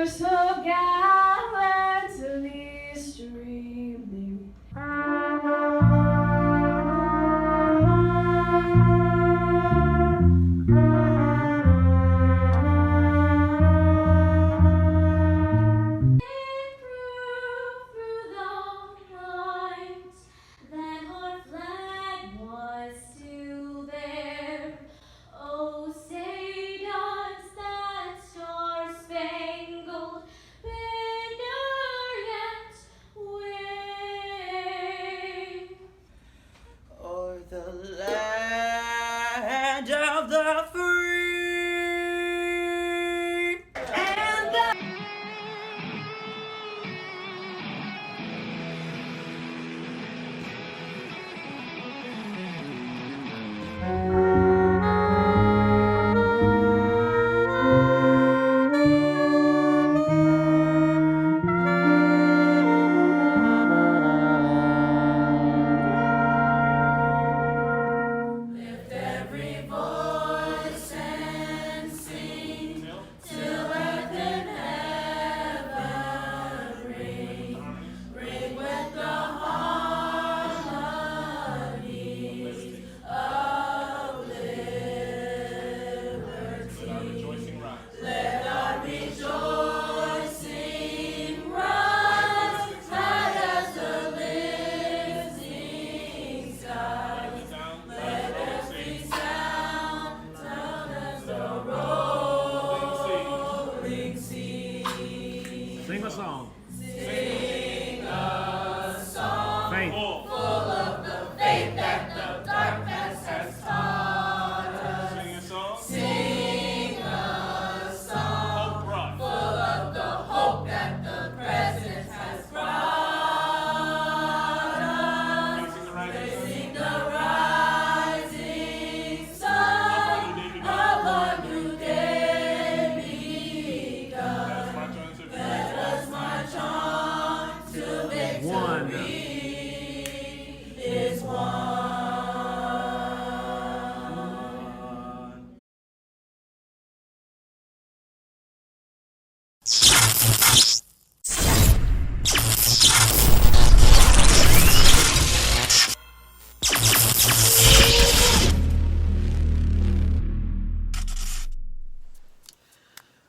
so gallantly streaming. The land of the free and the Sing a song. sing a song Faith. full of the faith that the darkness has taught us. Sing a song. Sing a song Hope brought. full of the hope that the present has brought us. Praising the rising sun. Praising the rising sun of a new day begun. Let us march on to One. victory is won.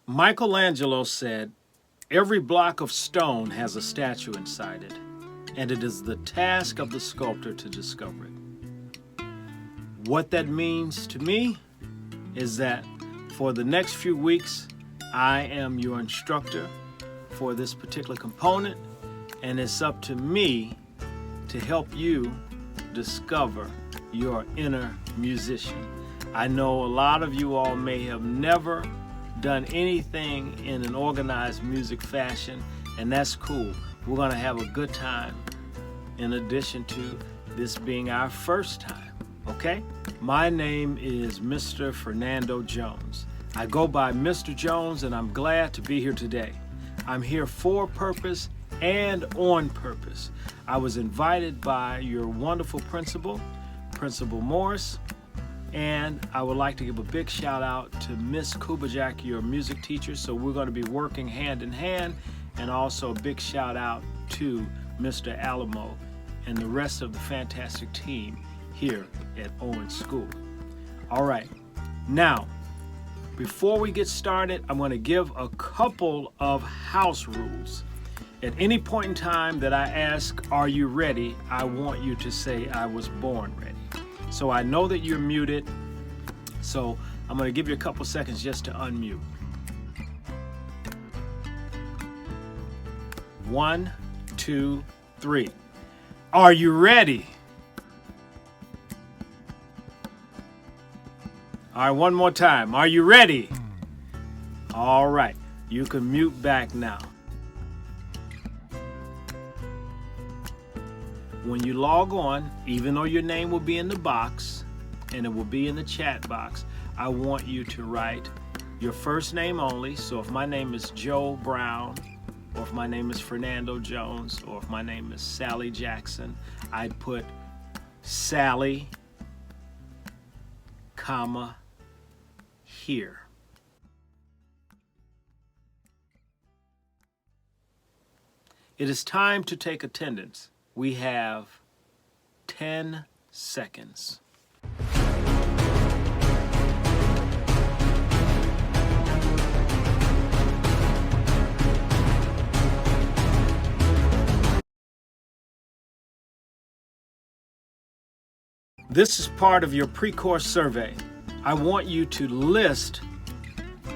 Michelangelo said, "Every block of stone has a statue inside it, and it is the task of the sculptor to discover it." What that means to me is that for the next few weeks, I am your instructor for this particular component, and it's up to me to help you discover your inner musician. I know a lot of you all may have never done anything in an organized music fashion, and that's cool. We're going to have a good time in addition to this being our first time, okay? My name is Mr. Fernando Jones. I go by Mr. Jones, and I'm glad to be here today. I'm here for purpose and on purpose. I was invited by your wonderful principal, Principal Morris, and I would like to give a big shout out to Miss Kubajak, your music teacher. So we're going to be working hand in hand, and also a big shout out to Mr. Alamo and the rest of the fantastic team here at Owen School. All right, now, before we get started, I'm going to give a couple of house rules. At any point in time that I ask, "Are you ready?" I want you to say, "I was born ready." So I know that you're muted, so I'm going to give you a couple seconds just to unmute. 1, 2, 3. Are you ready? All right, one more time. Are you ready? All right, you can mute back now. When you log on, even though your name will be in the box and it will be in the chat box, I want you to write your first name only. So if my name is Joe Brown, or if my name is Fernando Jones, or if my name is Sally Jackson, I'd put Sally, here. It is time to take attendance. We have 10 seconds. This is part of your pre-course survey. I want you to list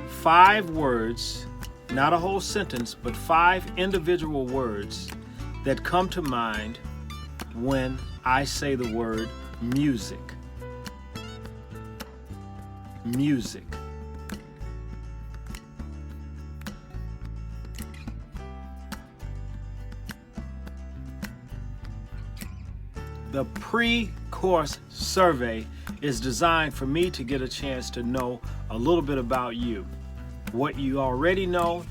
5 words, not a whole sentence, but 5 individual words that come to mind when I say the word music. Music. The pre-course survey is designed for me to get a chance to know a little bit about you, what you already know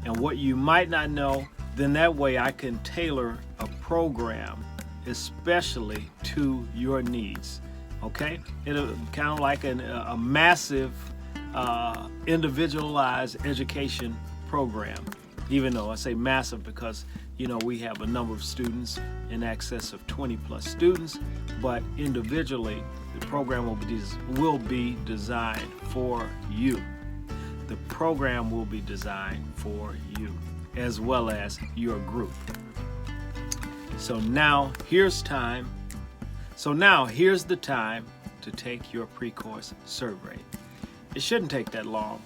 and what you might not know. Then that way I can tailor a program especially to your needs. Okay? It'll kind of like a massive individualized education program, even though I say massive because we have a number of students in excess of 20 plus students, but individually the program will be designed for you. The program will be designed for you as well as your group. So now here's the time to take your pre-course survey. It shouldn't take that long.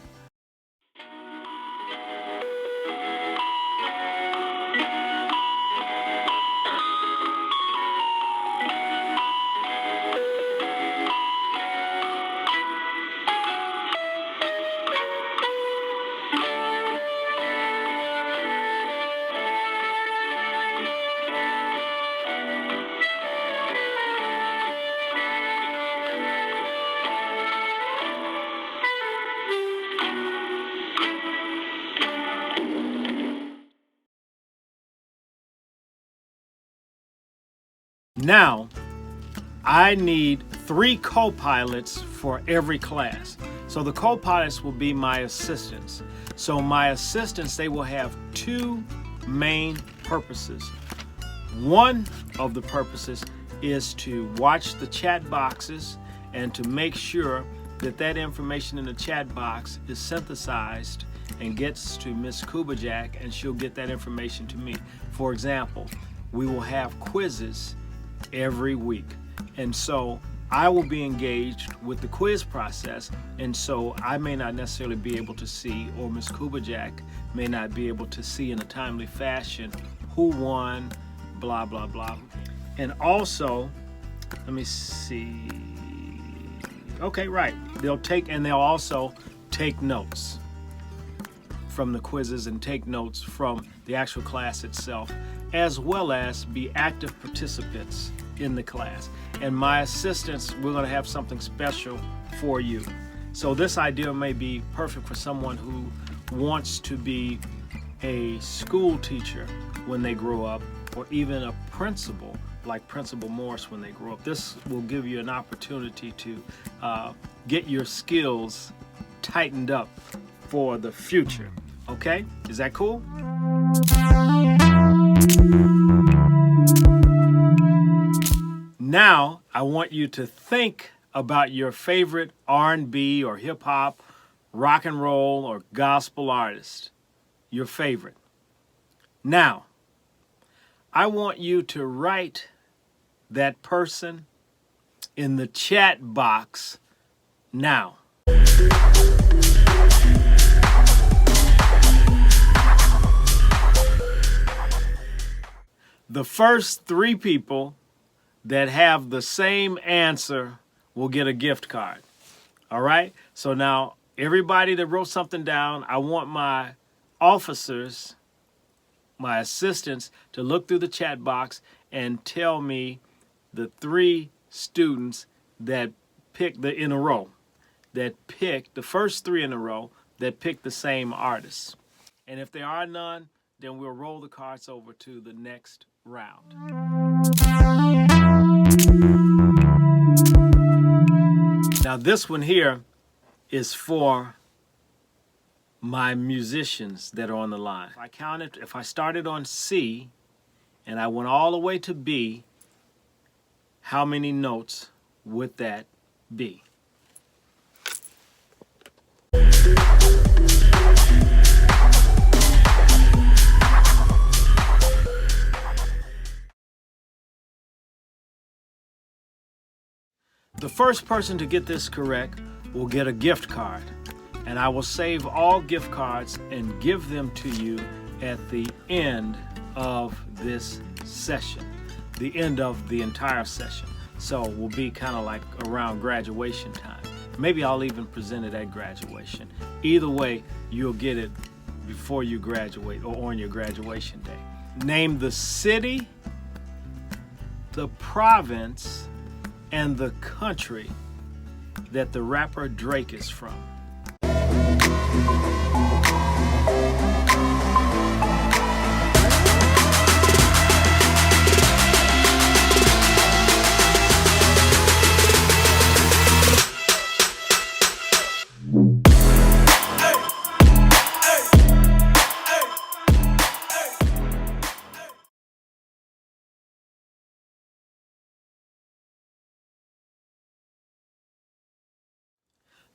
Now, I need 3 co-pilots for every class. So the co-pilots will be my assistants. So my assistants, they will have 2 main purposes. One of the purposes is to watch the chat boxes and to make sure that information in the chat box is synthesized and gets to Miss Kubajak, and she'll get that information to me. For example, we will have quizzes every week, and so I will be engaged with the quiz process, and so I may not necessarily be able to see, or Ms. Kubajak may not be able to see in a timely fashion who won, blah blah blah. And also, let me see, okay, right, they'll also take notes from the quizzes and take notes from the actual class itself, as well as be active participants in the class. And my assistants, we're going to have something special for you. So this idea may be perfect for someone who wants to be a school teacher when they grow up, or even a principal like Principal Morse when they grow up. This will give you an opportunity to get your skills tightened up for the future. Okay? Is that cool? Now, I want you to think about your favorite R&B or hip hop, rock and roll, or gospel artist. Your favorite. Now, I want you to write that person in the chat box now. The first 3 people that have the same answer will get a gift card. All right? So now, everybody that wrote something down, I want my officers, my assistants, to look through the chat box and tell me the 3 students that picked the first 3 in a row that picked the same artist. And if there are none, then we'll roll the cards over to the next round. Now this one here is for my musicians that are on the line. If I started on C and I went all the way to B, how many notes would that be? The first person to get this correct will get a gift card, and I will save all gift cards and give them to you at the end of this session, the end of the entire session. So it will be kind of like around graduation time. Maybe I'll even present it at graduation. Either way, you'll get it before you graduate or on your graduation day. Name the city, the province, and the country that the rapper Drake is from.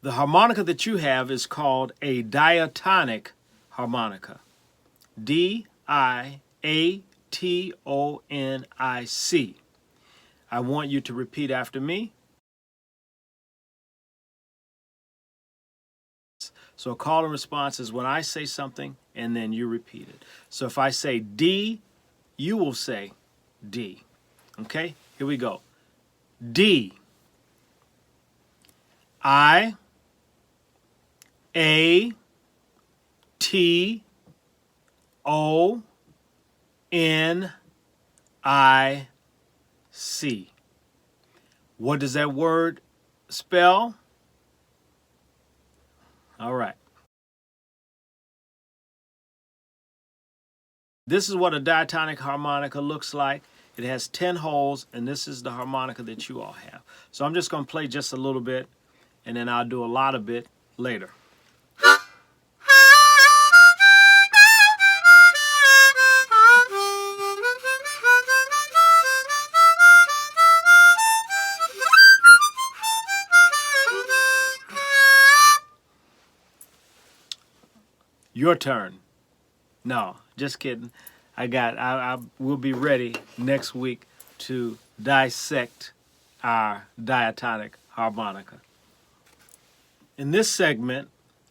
The harmonica that you have is called a diatonic harmonica. D-I-A-T-O-N-I-C. I want you to repeat after me. So a call and response is when I say something and then you repeat it. So if I say D, you will say D. Okay, here we go. D. I. A. T. O. N. I. C. What does that word spell? All right. This is what a diatonic harmonica looks like. It has 10 holes, and this is the harmonica that you all have. So I'm just going to play just a little bit, and then I'll do a lot of it later. Your turn. No, just kidding. I will be ready next week to dissect our diatonic harmonica. In this segment,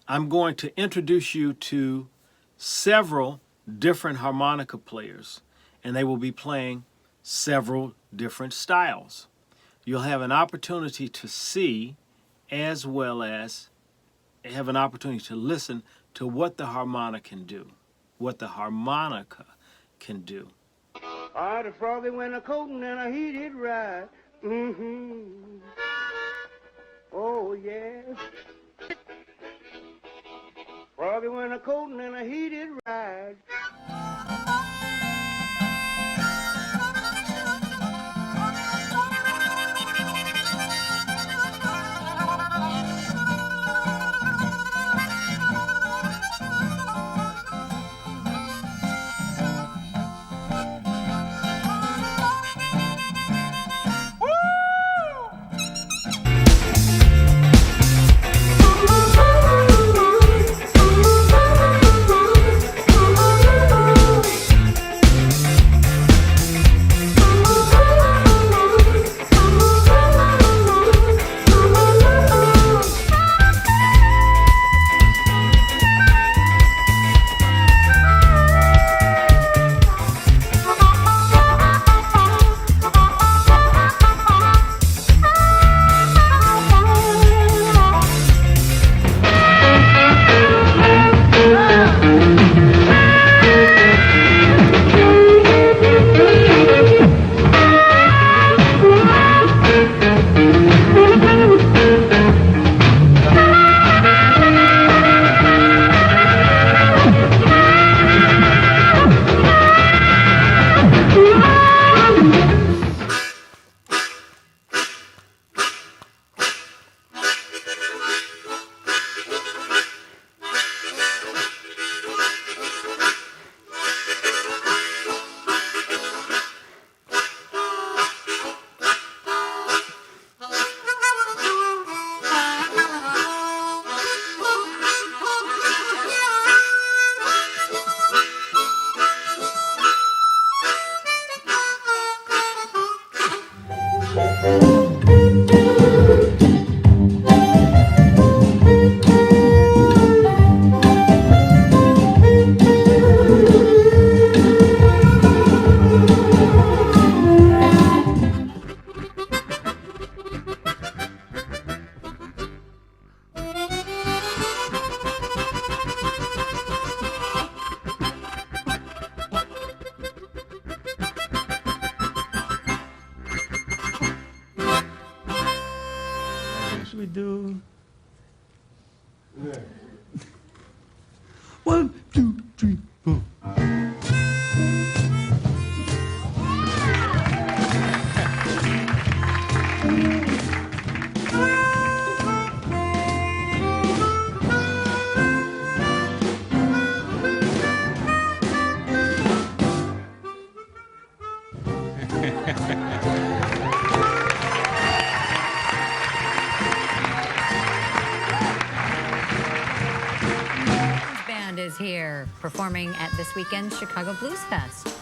I'm going to introduce you to several different harmonica players, and they will be playing several different styles. You'll have an opportunity to see as well as have an opportunity to listen to what the harmonica can do. What the harmonica can do. Ah, the froggy went a coating and a heated ride. Oh, yeah. Froggy went a coating and a heated ride. 1, 2, 3, 4. Band is here performing at this weekend's Chicago Blues Fest.